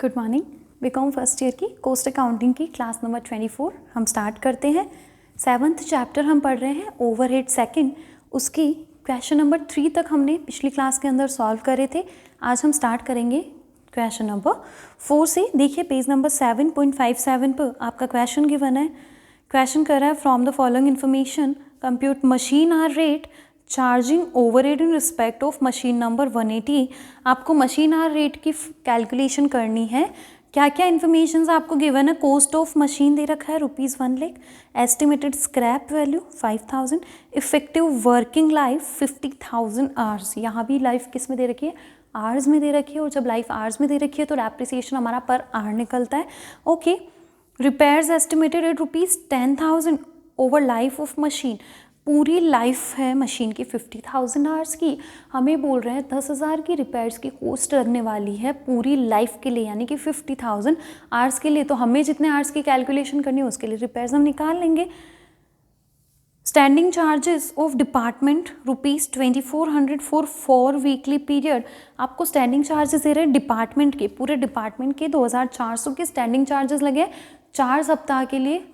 Good morning. BCom first year की cost accounting की class number 24 हम स्टार्ट करते हैं। 7th चैप्टर हम पढ़ रहे हैं ओवरहेड सेकंड। उसकी क्वेश्चन नंबर 3 तक हमने पिछली क्लास के अंदर सॉल्व करे थे। आज हम स्टार्ट करेंगे क्वेश्चन नंबर 4 से। देखिए पेज नंबर 7.57 पर आपका क्वेश्चन गिवन है। क्वेश्चन कर रहा है from the following information compute machine hour rate charging overhead in respect of machine number 180। आपको मशीन आर रेट की कैलकुलेशन करनी है। क्या क्या इन्फॉर्मेशन आपको गिवन है? कॉस्ट ऑफ मशीन दे रखा है ₹1 lakh, estimated scrap value 5000, effective working life 50,000 hours. यहाँ भी लाइफ किस में दे रखी है? आवर्स में दे रखी है। और जब लाइफ आवर्स में दे रखी है तो डेप्रिसिएशन हमारा पर आवर निकलता है। Okay, repairs estimated at ₹10,000 over life of machine. पूरी लाइफ है मशीन की 50,000 आवर्स की। हमें बोल रहे हैं 10,000 की रिपेयर्स की कॉस्ट लगने वाली है पूरी लाइफ के लिए, यानी कि 50,000 आवर्स के लिए। तो हमें जितने आवर्स की कैलकुलेशन करनी है उसके लिए रिपेयर्स हम निकाल लेंगे। Standing charges of department ₹2400 for 4 weekly period. आपको स्टैंडिंग चार्जेस दे रहे हैं डिपार्टमेंट के, पूरे डिपार्टमेंट के 2400 के स्टैंडिंग चार्जेस लगे 4 सप्ताह के लिए।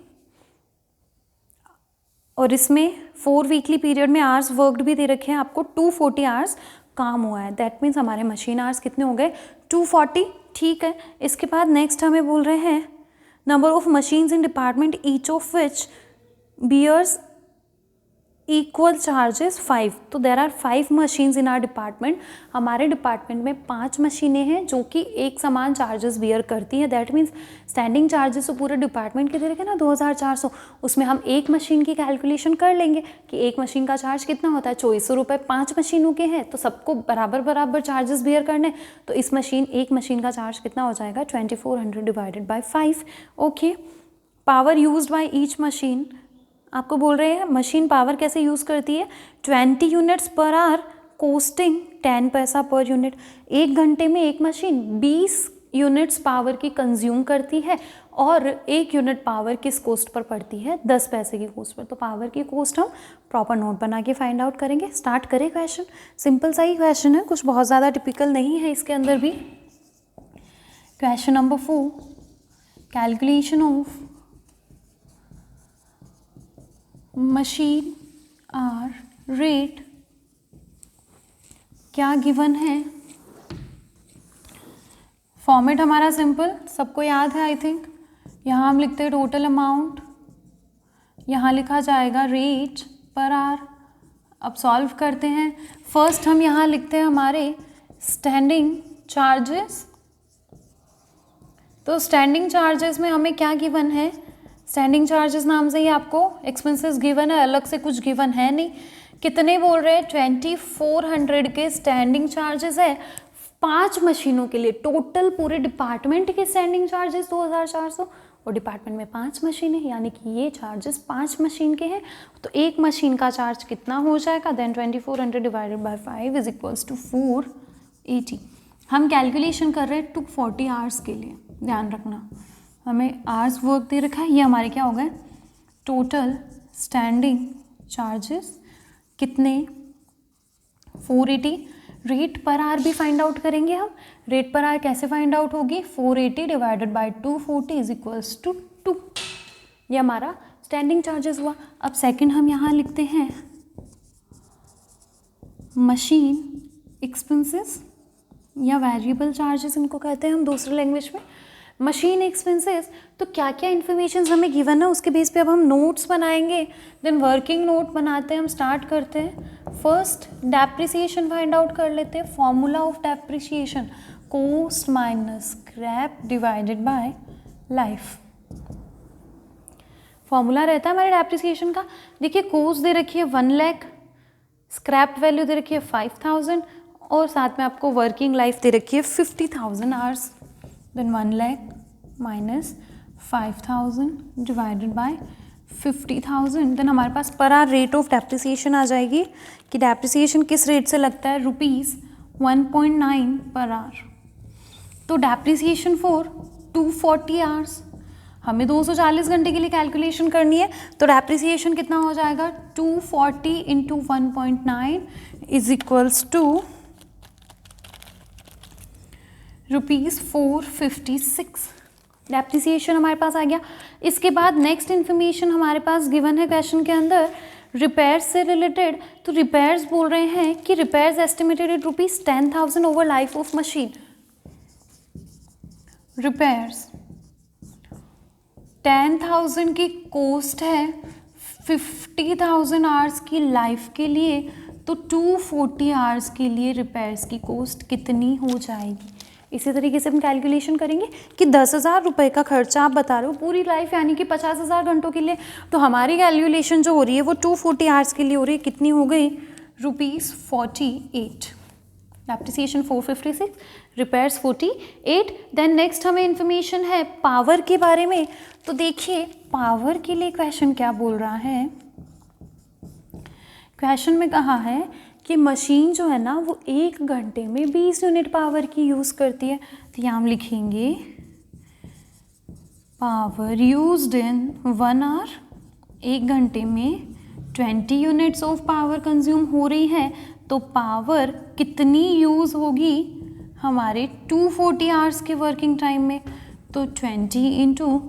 और इसमें 4 वीकली पीरियड में आवर्स वर्कड भी दे रखे हैं आपको। 240 आवर्स काम हुआ है। दैट मीन्स हमारे मशीन आवर्स कितने हो गए? 240। ठीक है, इसके बाद नेक्स्ट हमें बोल रहे हैं number of machines in department each of which bears equal charges 5। तो there are 5 machines in R department. हमारे डिपार्टमेंट में 5 मशीनें हैं जो कि एक समान चार्जेस बियर करती हैं। दैट मीन्स स्टैंडिंग चार्जेस तो पूरे डिपार्टमेंट के दे रखे ना 2400, उसमें हम एक मशीन की कैलकुलेशन कर लेंगे कि एक मशीन का चार्ज कितना होता है। 2400 रुपये 5 मशीनों के हैं तो सबको बराबर बराबर चार्जेस बियर करने। तो इस एक मशीन का चार्ज कितना हो जाएगा? 2400 divided by 5। Okay, power used by each machine. आपको बोल रहे हैं मशीन पावर कैसे यूज़ करती है? 20 यूनिट्स पर आवर कोस्टिंग 10 पैसा पर यूनिट। 1 घंटे में एक मशीन 20 यूनिट्स पावर की कंज्यूम करती है और 1 यूनिट पावर किस कॉस्ट पर पड़ती है? 10 पैसे की कॉस्ट पर। तो पावर की कॉस्ट हम प्रॉपर नोट बना के फाइंड आउट करेंगे। स्टार्ट करें क्वेश्चन। सिंपल सा ही क्वेश्चन है, कुछ बहुत ज़्यादा टिपिकल नहीं है इसके अंदर भी। Question number 4, calculation of machine hour rate क्या गिवन है? फॉर्मेट हमारा सिंपल, सबको याद है आई थिंक। यहाँ हम लिखते हैं टोटल अमाउंट, यहाँ लिखा जाएगा रेट पर आवर। अब सॉल्व करते हैं। फर्स्ट हम यहाँ लिखते हैं हमारे स्टैंडिंग चार्जेस। तो स्टैंडिंग चार्जेस में हमें क्या गिवन है? स्टैंडिंग चार्जेस नाम से ही आपको एक्सपेंसेस गिवन है, अलग से कुछ गिवन है नहीं। कितने बोल रहे हैं? 2400 के स्टैंडिंग चार्जेस है 5 मशीनों के लिए। टोटल पूरे डिपार्टमेंट के स्टैंडिंग चार्जेस 2400 और डिपार्टमेंट में 5 मशीनें, यानी कि ये चार्जेस 5 मशीन के हैं। तो एक मशीन का चार्ज कितना हो जाएगा? Then 2400 divided by 5 is equals to 480। हम कैलकुलेशन कर रहे हैं 240 आवर्स के लिए, ध्यान रखना। हमें आवर्स वर्क दे रखा है। ये हमारे क्या हो गए? टोटल स्टैंडिंग चार्जेस कितने? 480। रेट पर आवर भी फाइंड आउट करेंगे हम। रेट पर आवर कैसे फाइंड आउट होगी? 480 divided by 240 is equals to 2। ये हमारा स्टैंडिंग चार्जेस हुआ। अब सेकंड हम यहाँ लिखते हैं मशीन एक्सपेंसेस या वेरिएबल चार्जेस इनको कहते हैं हम दूसरे लैंग्वेज में। मशीन एक्सपेंसेस, तो क्या क्या इन्फॉर्मेशन हमें गिवन है उसके बेस पे अब हम नोट्स बनाएंगे। देन वर्किंग नोट बनाते हैं। हम स्टार्ट करते हैं। फर्स्ट डेप्रिसिएशन फाइंड आउट कर लेते हैं। Formula of depreciation cost minus scrap divided by life. Formula रहता है हमारे डेप्रिसिएशन का। देखिए कॉस्ट दे रखी है 1 लाख, स्क्रैप वैल्यू दे रखी है 5000 और साथ में आपको वर्किंग लाइफ दे रखी है 50,000 hours. Then 1 lakh minus 5000 divided by 50,000। Then हमारे पास per hour rate of depreciation आ जाएगी कि डेप्रिसिएशन किस रेट से लगता है? ₹1.9 पर आवर। तो डेप्रिसिएशन फॉर 240 आवर्स, हमें 240 घंटे के लिए कैलकुलेशन करनी है। तो डेप्रिसिएशन कितना हो जाएगा? 240 into 1.9 is equals to ₹456 depreciation हमारे पास आ गया। इसके बाद नेक्स्ट इन्फॉर्मेशन हमारे पास गिवन है क्वेश्चन के अंदर रिपेयर्स से रिलेटेड। तो रिपेयर्स बोल रहे हैं कि repairs estimated at ₹10,000 over life of machine. Repairs 10,000 की कॉस्ट है 50,000 आवर्स की लाइफ के लिए, तो 240 आवर्स के लिए रिपेयर्स की कॉस्ट कितनी हो जाएगी। इसी तरीके से हम कैलकुलेशन करेंगे कि 10,000 रुपये का खर्चा आप बता रहे हो पूरी लाइफ यानी कि 50,000 घंटों के लिए, तो हमारी कैलकुलेशन जो हो रही है वो 240 आवर्स के लिए हो रही है। कितनी हो गई? ₹48। Depreciation 456, repairs 48। देन नेक्स्ट हमें इंफॉर्मेशन है पावर के बारे में। तो देखिए पावर के लिए क्वेश्चन क्या बोल रहा है। क्वेश्चन में कहा है कि मशीन जो है ना वो 1 घंटे में 20 यूनिट पावर की यूज़ करती है। तो यहाँ हम लिखेंगे पावर यूज्ड इन 1 आवर, 1 घंटे में 20 यूनिट्स ऑफ पावर कंज्यूम हो रही है, तो पावर कितनी यूज़ होगी हमारे 240 आवर्स के वर्किंग टाइम में। तो 20 इंटू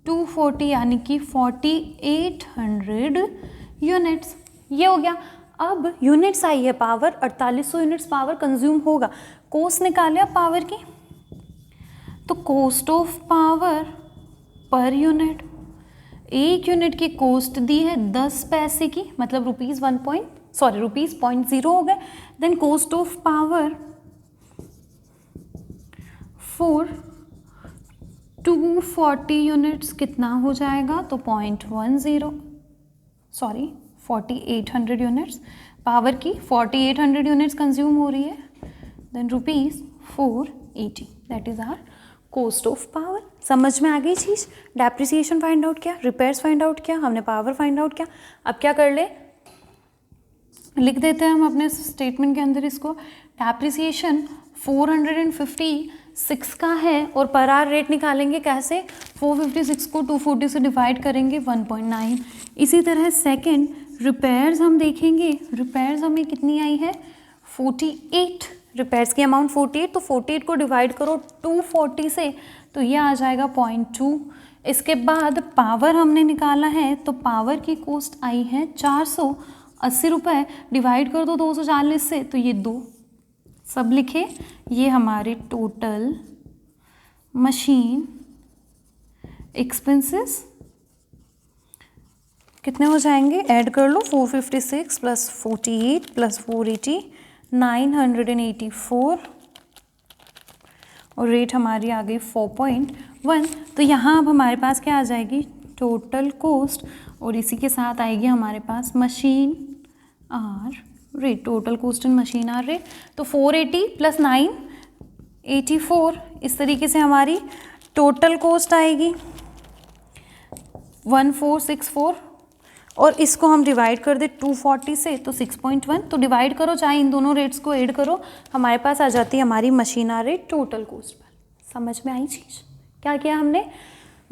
240 यानी कि 4800 यूनिट्स, ये हो गया। अब यूनिट्स आई है पावर, 4800 यूनिट्स पावर कंज्यूम होगा। कॉस्ट निकाले अब पावर की, तो cost of power per unit, 1 unit की कॉस्ट दी है 10 पैसे की, मतलब ₹0.0 हो गए। Then cost of power for 240 units कितना हो जाएगा, तो 4800 यूनिट्स पावर की 4800 यूनिट्स कंज्यूम हो रही है। Then ₹480, that is our cost of power. समझ में आ गई चीज़। डेप्रिसिएशन फाइंड आउट किया, रिपेयर्स फाइंड आउट किया, हमने पावर फाइंड आउट किया। अब क्या कर ले, लिख देते हैं हम अपने स्टेटमेंट के अंदर इसको। डेप्रिसिएशन 456 का है और पर आवर रेट निकालेंगे कैसे, 456 को 240 से डिवाइड करेंगे 1.9। इसी तरह सेकंड रिपेयर्स हम देखेंगे, रिपेयर्स हमें कितनी आई है 48, रिपेयर्स की अमाउंट 48, तो 48 को डिवाइड करो 240 से, तो ये आ जाएगा 0.2। इसके बाद पावर हमने निकाला है, तो पावर की कॉस्ट आई है 480 रुपये, डिवाइड कर दो 240 से, तो ये 2 सब लिखे। ये हमारे टोटल मशीन एक्सपेंसेस कितने हो जाएंगे, ऐड कर लो, 456 प्लस 48 प्लस 480, 984, और रेट हमारी आ गई 4.1। तो यहाँ अब हमारे पास क्या आ जाएगी, टोटल कॉस्ट, और इसी के साथ आएगी हमारे पास machine hour rate, total cost in machine hour rate. तो 480 प्लस 984, इस तरीके से हमारी टोटल कॉस्ट आएगी 1464, और इसको हम डिवाइड कर दे 240 से, तो 6.1। तो डिवाइड करो, चाहे इन दोनों रेट्स को ऐड करो, हमारे पास आ जाती है हमारी machine hour rate total cost पर। समझ में आई चीज़। क्या किया हमने,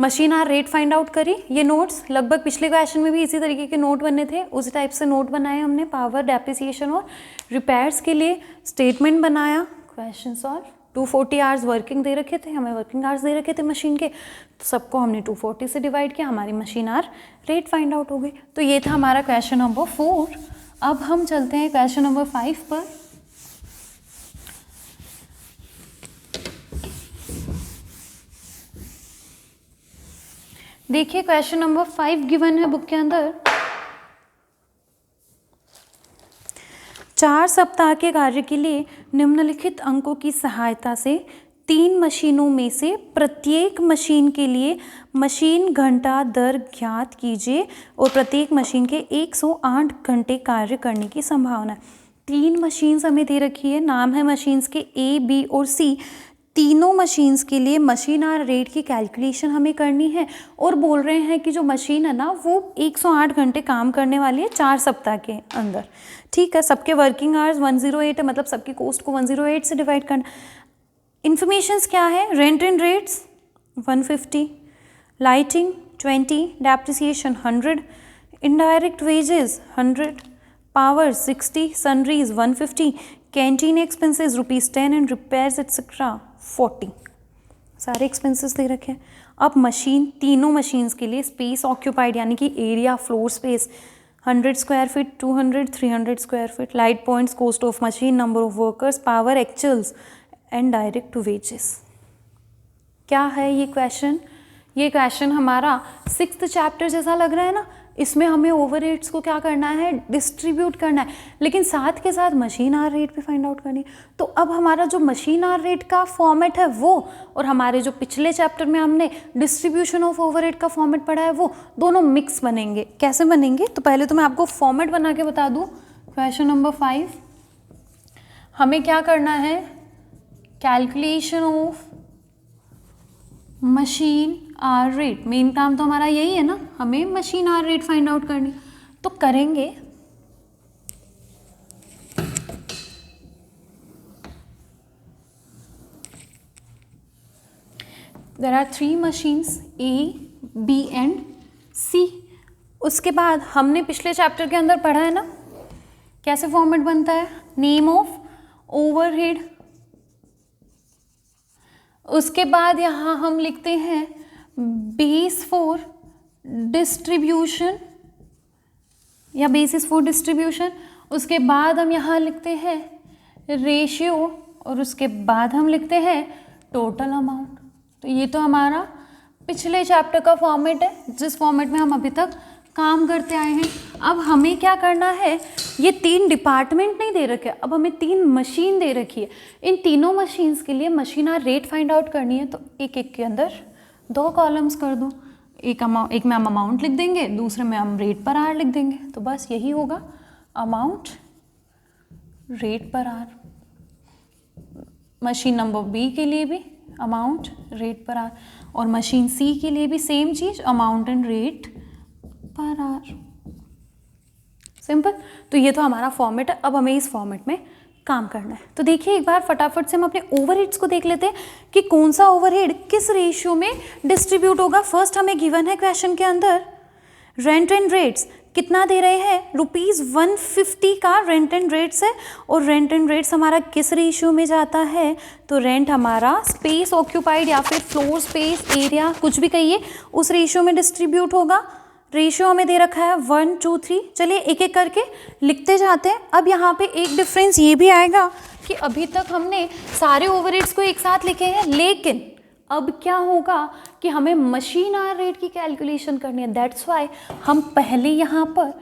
machine hour rate find out करी। ये नोट्स लगभग पिछले क्वेश्चन में भी इसी तरीके के नोट बने थे, उसी टाइप से नोट बनाए हमने। पावर, डेप्रिसिएशन और रिपेयर्स के लिए स्टेटमेंट बनाया, question solve. 240 hours working they रखे थे, हमें वर्किंग आवर्स दे रखे थे मशीन के, तो सबको हमने 240 से डिवाइड किया, हमारी machine hour rate find out हो गई। तो ये था हमारा क्वेश्चन नंबर 4। अब हम चलते हैं क्वेश्चन नंबर 5 पर। देखिए क्वेश्चन नंबर 5 गिवन है बुक के अंदर। 4 सप्ताह के कार्य के लिए निम्नलिखित अंकों की सहायता से 3 मशीनों में से प्रत्येक मशीन के लिए मशीन घंटा दर ज्ञात कीजिए और प्रत्येक मशीन के 108 घंटे कार्य करने की संभावना है। 3 मशीन्स हमें दे रखी है, नाम है मशीन्स के A, B और C। तीनों मशीन्स के लिए मशीन आर रेट की कैलकुलेशन हमें करनी है, और बोल रहे हैं कि जो मशीन है ना वो 108 घंटे काम करने वाली है 4 सप्ताह के अंदर। ठीक है, सबके वर्किंग आवर्स 108 है, मतलब सबकी कॉस्ट को 108 से डिवाइड करना। इन्फॉर्मेशंस क्या है, rent and rates 150, lighting 20, depreciation 100, indirect wages 100, power 60, sundries 150, canteen expenses ₹10 and repairs etcetera 40, सारे एक्सपेंसेस दे रखे हैं। अब मशीन, तीनों मशीन्स के लिए स्पेस ऑक्यूपाइड यानी कि area, floor space 100 square feet, 200, 300 square feet, light points, cost of machine, number of workers, power actuals and direct wages. क्या है ये क्वेश्चन? ये क्वेश्चन हमारा 6th चैप्टर जैसा लग रहा है ना। इसमें हमें ओवरहेड्स को क्या करना है, डिस्ट्रीब्यूट करना है, लेकिन साथ के साथ मशीन आवर रेट भी फाइंड आउट करनी है। तो अब हमारा जो मशीन आवर रेट का फॉर्मेट है वो, और हमारे जो पिछले चैप्टर में हमने डिस्ट्रीब्यूशन ऑफ ओवरहेड का फॉर्मेट पढ़ा है, वो दोनों मिक्स बनेंगे। कैसे बनेंगे? तो पहले तो मैं आपको फॉर्मेट बना के बता दूं। क्वेश्चन नंबर 5, हमें क्या करना है, calculation of machine hour rate. Main काम तो हमारा यही है ना, हमें machine hour rate find out करनी। तो करेंगे, there are 3 machines A, B and C। उसके बाद हमने पिछले चैप्टर के अंदर पढ़ा है ना कैसे फॉर्मेट बनता है, नेम ऑफ ओवरहेड। उसके बाद यहाँ हम लिखते हैं बेस फॉर डिस्ट्रीब्यूशन या बेसिस फॉर डिस्ट्रीब्यूशन। उसके बाद हम यहाँ लिखते हैं रेशियो, और उसके बाद हम लिखते हैं टोटल अमाउंट। तो ये तो हमारा पिछले चैप्टर का फॉर्मेट है, जिस फॉर्मेट में हम अभी तक काम करते आए हैं। अब हमें क्या करना है, ये 3 डिपार्टमेंट नहीं दे रखे, अब हमें 3 मशीन दे रखी है। इन तीनों मशीन्स के लिए machine hour rate find out करनी है। तो एक एक के अंदर 2 कॉलम्स कर दो, एक में हम अमाउंट लिख देंगे, दूसरे में हम रेट पर आवर लिख देंगे। तो बस यही होगा, amount rate per hour. Machine number B के लिए भी अमाउंट रेट पर आवर, और मशीन सी के लिए भी सेम चीज, amount and rate per hour. Simple. तो ये तो हमारा फॉर्मेट है। अब हमें इस फॉर्मेट में काम करना है। तो देखिए एक बार फटाफट से हम अपने ओवरहेड्स को देख लेते हैं कि कौन सा ओवरहेड किस रेशियो में डिस्ट्रीब्यूट होगा। फर्स्ट हमें गिवन है क्वेश्चन के अंदर रेंट एंड रेट्स कितना दे रहे हैं, ₹150 का रेंट एंड रेट्स है, और रेंट एंड रेट्स हमारा किस रेशियो में जाता है, तो रेंट हमारा स्पेस ऑक्यूपाइड या फिर फ्लोर स्पेस, एरिया, कुछ भी कहिए, उस रेशियो में डिस्ट्रीब्यूट होगा। रेशियो हमें दे रखा है 1 2 3। चलिए एक एक करके लिखते जाते हैं। अब यहाँ पे एक डिफरेंस ये भी आएगा कि अभी तक हमने सारे ओवरहेड्स को एक साथ लिखे हैं, लेकिन अब क्या होगा कि हमें मशीन आवर रेट की कैलकुलेशन करनी है। दैट्स वाई हम पहले यहाँ पर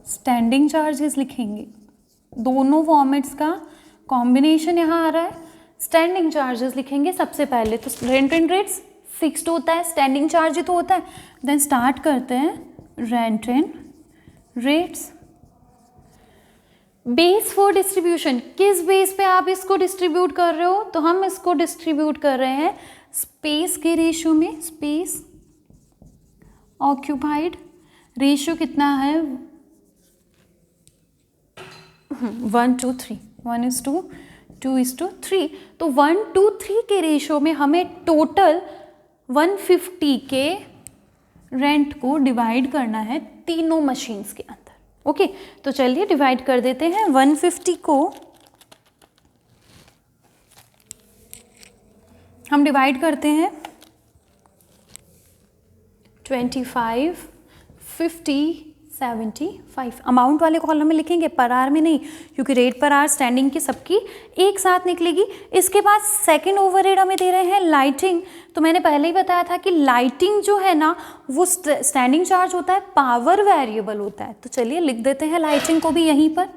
स्टैंडिंग चार्जेस लिखेंगे। दोनों फॉर्मेट्स का कॉम्बिनेशन यहाँ आ रहा है, स्टैंडिंग चार्जेस लिखेंगे सबसे पहले। तो रेंट एंड रेट्स फिक्स्ड होता है, स्टैंडिंग चार्ज ही तो होता है। देन स्टार्ट करते हैं rent and rates. Base for distribution, किस बेस पे आप इसको डिस्ट्रीब्यूट कर रहे हो, तो हम इसको डिस्ट्रीब्यूट कर रहे हैं स्पेस के रेशियो में। स्पेस ऑक्यूपाइड रेशियो कितना है, 1 to 3, 1:2:3। तो 1:3 के रेशियो में हमें टोटल 150 के रेंट को डिवाइड करना है तीनों मशीन्स के अंदर। ओके, तो चलिए डिवाइड कर देते हैं। 150 को हम डिवाइड करते हैं 25, 50, 75। अमाउंट वाले कॉलम में लिखेंगे, पर आवर में नहीं, क्योंकि रेट पर आवर स्टैंडिंग की सबकी एक साथ निकलेगी। इसके बाद सेकंड ओवरहेड हमें दे रहे हैं लाइटिंग। तो मैंने पहले ही बताया था कि लाइटिंग जो है ना वो स्टैंडिंग चार्ज होता है, पावर वेरिएबल होता है। तो चलिए लिख देते हैं लाइटिंग को भी यहीं पर।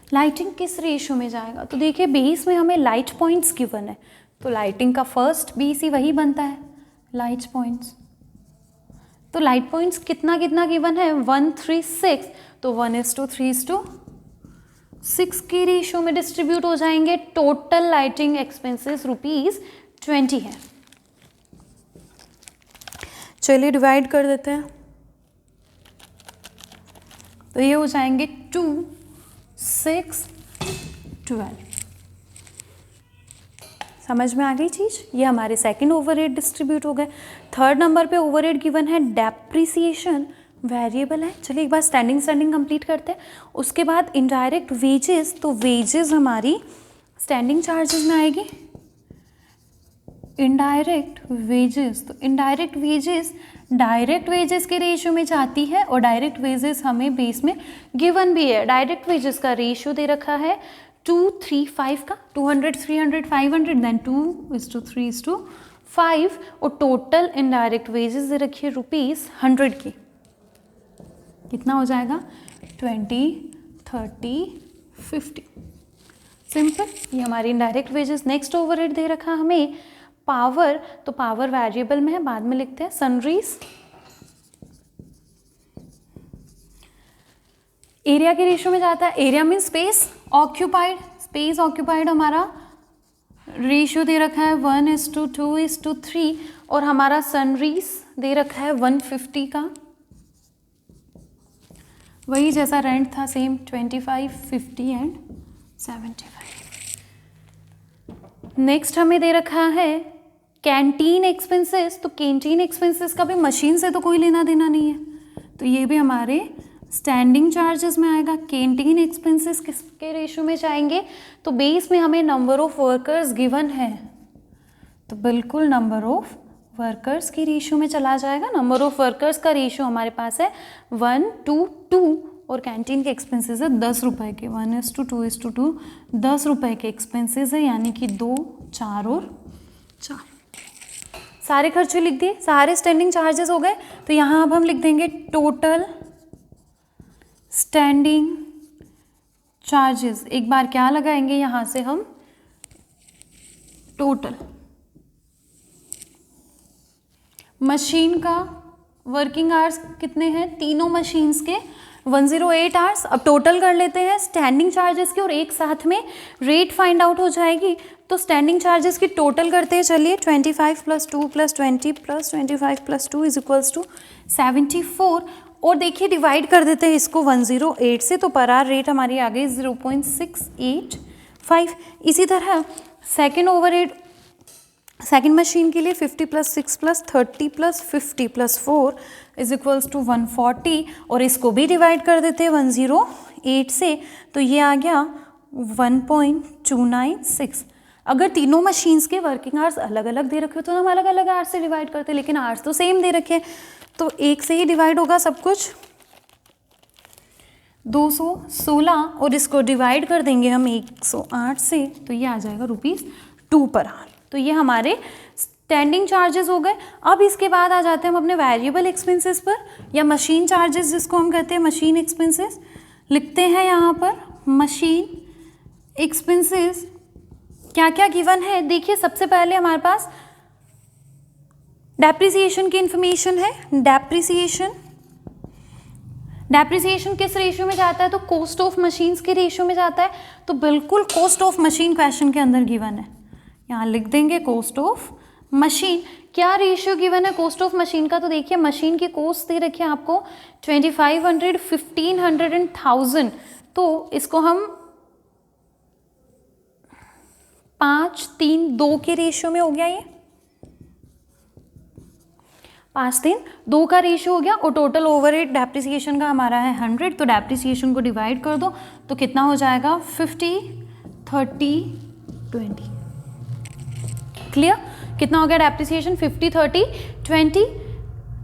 लाइटिंग किस रेशियो में जाएगा, तो देखिए बेस में हमें लाइट पॉइंट्स गिवन है, तो लाइटिंग का फर्स्ट बीसी वही बनता है, लाइट पॉइंट्स। तो लाइट पॉइंट्स कितना कितना गिवन है, 1 3 6। तो 1:3:6 के रेशियो में डिस्ट्रीब्यूट हो जाएंगे। टोटल लाइटिंग एक्सपेंसेस ₹20 है। चलिए डिवाइड कर देते हैं। तो ये हो जाएंगे 2 6 12। समझ में आ गई चीज़। ये हमारे सेकंड ओवरहेड डिस्ट्रीब्यूट हो गए। थर्ड नंबर पे ओवरहेड गिवन है डेप्रिसिएशन, वेरिएबल है। चलिए एक बार स्टैंडिंग कंप्लीट करते हैं। उसके बाद इनडायरेक्ट वेजेस, तो वेजेस हमारी स्टैंडिंग चार्जेस में आएगी इनडायरेक्ट वेजेस। तो इनडायरेक्ट वेजेस डायरेक्ट वेजेस के रेशियो में जाती है और डायरेक्ट वेजेस हमें बेस में गिवन भी है। डायरेक्ट वेजेस का रेशियो दे रखा है 2-3-5 का, 200 300 500 देन 2:3:5 और टोटल इनडायरेक्ट वेजेस दे रखी है ₹100 की। कितना हो जाएगा 20 30 50। सिंपल, ये हमारी इनडायरेक्ट वेजेस। नेक्स्ट ओवरहेड दे रखा हमें पावर, तो पावर वेरिएबल में है, बाद में लिखते हैं। सनरीज एरिया के रेशियो में जाता है। Area mean space occupied, space occupied हमारा रेशियो दे रखा है 1:2:3 और हमारा सनरीज दे रखा है 150 का, वही जैसा रेंट था सेम 25 50 एंड 75। नेक्स्ट हमें दे रखा है कैंटीन एक्सपेंसेस। तो कैंटीन एक्सपेंसेस का भी मशीन से तो कोई लेना देना नहीं है, तो ये भी हमारे स्टैंडिंग चार्जेस में आएगा। कैंटीन एक्सपेंसेस किसके रेशियो में जाएंगे, तो बेस में हमें नंबर ऑफ वर्कर्स गिवन है, तो बिल्कुल नंबर ऑफ वर्कर्स की रेशियो में चला जाएगा। नंबर ऑफ वर्कर्स का रेशियो हमारे पास है 1:2 और कैंटीन के एक्सपेंसेस है 10 रुपये के, 1:2:2 10 रुपये के एक्सपेंसेस है, यानी कि 2 4 और 4। सारे खर्चे लिख दिए, सारे स्टैंडिंग चार्जेस हो गए। तो यहाँ अब हम लिख देंगे टोटल स्टैंडिंग चार्जेस। एक बार क्या लगाएंगे यहाँ से हम, टोटल मशीन का वर्किंग आवर्स कितने हैं, तीनों मशीन्स के 108 आवर्स। अब टोटल कर लेते हैं स्टैंडिंग चार्जेस के और एक साथ में रेट फाइंड आउट हो जाएगी। तो स्टैंडिंग चार्जेस की टोटल करते हैं, चलिए 25 + 2 + 20 + 25 + 2 = 74। और देखिए डिवाइड कर देते हैं इसको 108 से, तो पर आवर रेट हमारी आ गई 0.685। इसी तरह सेकेंड ओवरहेड सेकेंड मशीन के लिए 50 + 6 + 30 + 50 + 4 = 140 और इसको भी डिवाइड कर देते हैं 108 से, तो ये आ गया 1.296। अगर तीनों मशीन्स के वर्किंग आवर्स अलग अलग दे रखे हो तो हम अलग अलग आवर्स से डिवाइड करते, लेकिन आवर्स तो सेम दे रखे हैं, तो एक से ही डिवाइड होगा सब कुछ। 216 और इसको डिवाइड कर देंगे हम 108 से, तो ये आ जाएगा ₹2 पर आवर। तो ये हमारे स्टैंडिंग चार्जेस हो गए। अब इसके बाद आ जाते हैं हम अपने वेरिएबल एक्सपेंसेस पर, या मशीन चार्जेस जिसको हम कहते हैं मशीन एक्सपेंसेस। लिखते हैं यहाँ पर मशीन एक्सपेंसेस क्या क्या गिवन है। देखिए सबसे पहले हमारे पास डेप्रिसिएशन की इंफॉर्मेशन है। डेप्रिसिएशन किस रेशियो में जाता है, तो कॉस्ट ऑफ मशीन्स के रेशियो में जाता है। तो बिल्कुल कॉस्ट ऑफ मशीन क्वेश्चन के अंदर गिवन है, यहाँ लिख देंगे कॉस्ट ऑफ मशीन। क्या रेशियो गिवन है कॉस्ट ऑफ मशीन का, तो देखिए मशीन की कॉस्ट दे रखी है आपको 2500 1500 एंड 1000। तो इसको हम 5:3:2 के रेशियो में हो गया, ये 5:3:2 का रेशियो हो गया। और टोटल ओवरहेड डेप्रिसिएशन का हमारा है 100, तो डेप्रिसिएशन को डिवाइड कर दो तो कितना हो जाएगा 50 30 20। क्लियर, कितना हो गया डेप्रिसिएशन 50 30 20।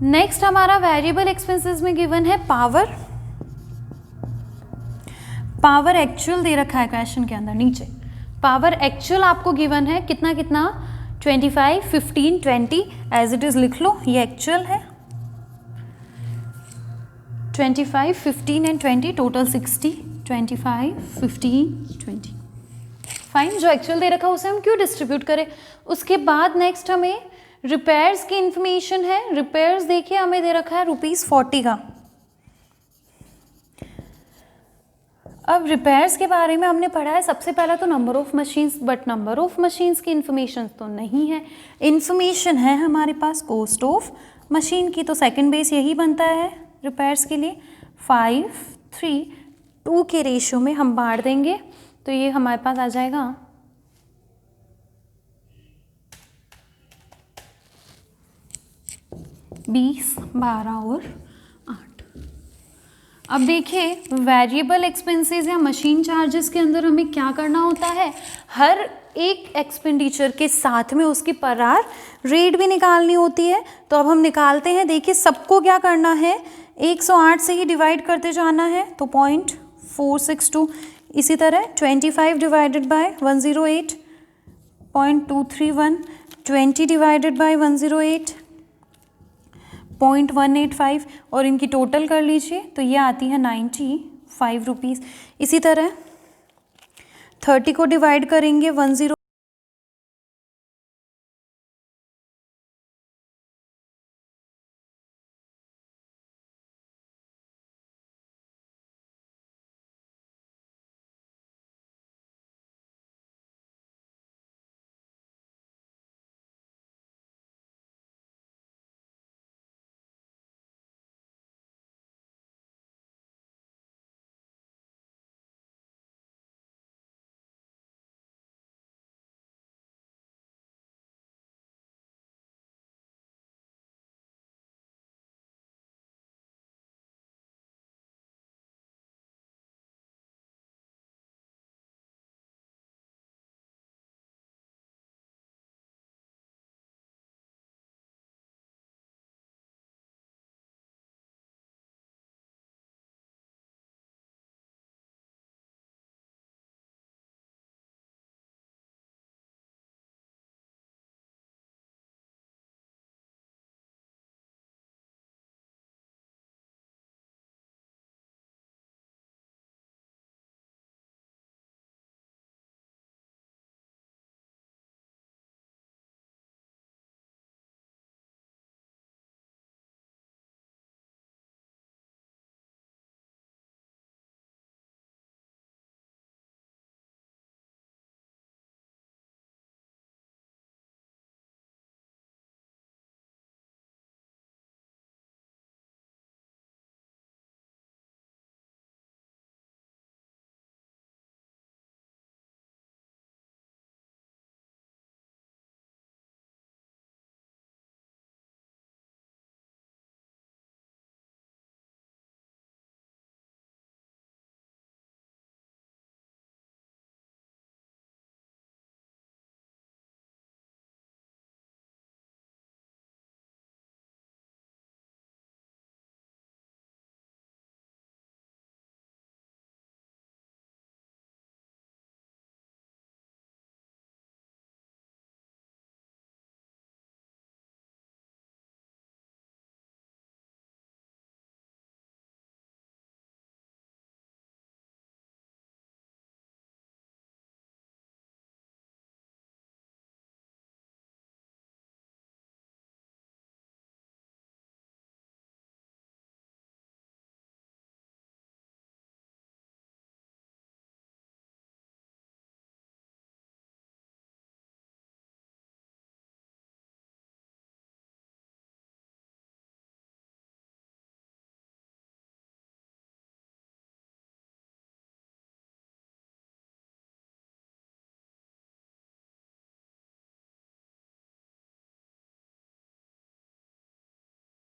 नेक्स्ट हमारा वेरिएबल एक्सपेंसेस में गिवन है पावर एक्चुअल दे रखा है क्वेश्चन के अंदर नीचे। पावर एक्चुअल आपको गिवन है कितना 25 15 20 एज इट इज लिख लो, ये एक्चुअल है 25 15 एंड 20 टोटल 60 25 15 20। फाइन, जो एक्चुअल दे रखा है उसे हम क्यों डिस्ट्रीब्यूट करें। उसके बाद नेक्स्ट हमें रिपेयर्स की इंफॉर्मेशन है। रिपेयर्स देखिए हमें दे रखा है ₹40 का। अब रिपेयर्स के बारे में हमने पढ़ा है सबसे पहला तो number of machines, but number of machines की इंफॉर्मेशन तो नहीं है। इंफॉर्मेशन है हमारे पास कॉस्ट ऑफ मशीन की, तो सेकंड बेस यही बनता है रिपेयर्स के लिए। 5 3 2 के रेशियो में हम बांट देंगे, तो ये हमारे पास आ जाएगा 20 12 और 8। अब देखिए वेरिएबल एक्सपेंसेस या मशीन चार्जेस के अंदर हमें क्या करना होता है, हर एक एक्सपेंडिचर के साथ में उसकी पर आवर रेट भी निकालनी होती है। तो अब हम निकालते हैं। देखिए सबको क्या करना है, 108 से ही डिवाइड करते जाना है, तो 0.462। इसी तरह 25 डिवाइडेड बाय 108, 0.231, 20 डिवाइडेड बाय 108, 0.185, और इनकी टोटल कर लीजिए तो ये आती है 95 रुपीज़। इसी तरह 30 को डिवाइड करेंगे 10